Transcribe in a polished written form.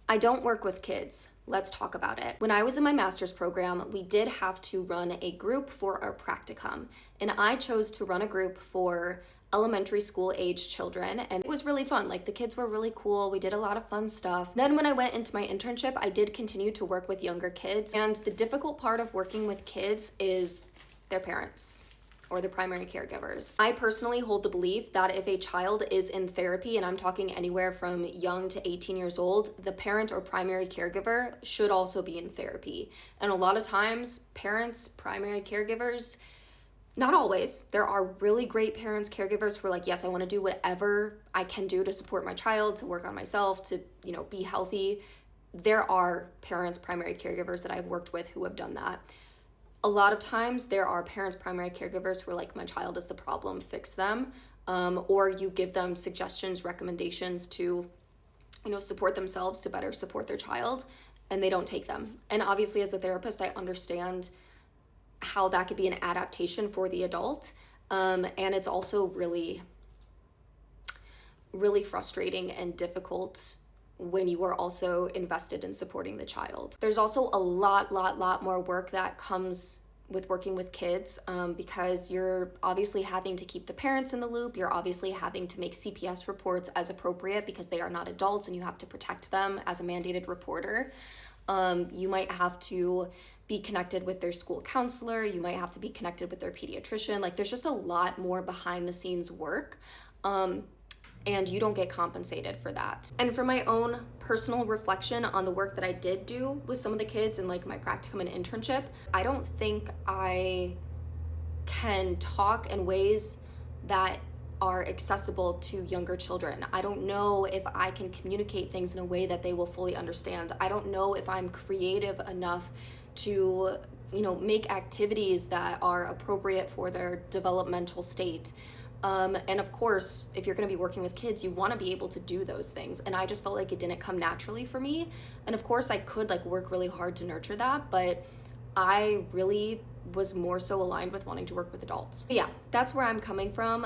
I don't work with kids. Let's talk about it. When I was in my master's program, we did have to run a group for our practicum, and I chose to run a group for elementary school age children, and it was really fun. Like, the kids were really cool. We did a lot of fun stuff. Then when I went into my internship, I did continue to work with younger kids, and the difficult part of working with kids is their parents or the primary caregivers. I personally hold the belief that if a child is in therapy, and I'm talking anywhere from young to 18 years old, the parent or primary caregiver should also be in therapy. And a lot of times, parents, primary caregivers, not always, there are really great parents, caregivers who are like, yes, I want to do whatever I can do to support my child, to work on myself, to, be healthy. There are parents, primary caregivers that I've worked with who have done that. A lot of times there are parents, primary caregivers who are like, my child is the problem, fix them. Or you give them suggestions, recommendations to, support themselves to better support their child, and they don't take them. And obviously, as a therapist, I understand how that could be an adaptation for the adult. And it's also really, really frustrating and difficult when you are also invested in supporting the child. There's also a lot more work that comes with working with kids, because you're obviously having to keep the parents in the loop. You're obviously having to make CPS reports as appropriate because they are not adults and you have to protect them as a mandated reporter. You might have to be connected with their school counselor. You might have to be connected with their pediatrician. Like, there's just a lot more behind the scenes work. And you don't get compensated for that. And for my own personal reflection on the work that I did do with some of the kids in like my practicum and internship, I don't think I can talk in ways that are accessible to younger children. I don't know if I can communicate things in a way that they will fully understand. I don't know if I'm creative enough to, make activities that are appropriate for their developmental state. And of course, if you're going to be working with kids, you want to be able to do those things. And I just felt like it didn't come naturally for me. And of course, I could work really hard to nurture that, but I really was more so aligned with wanting to work with adults. But yeah, that's where I'm coming from.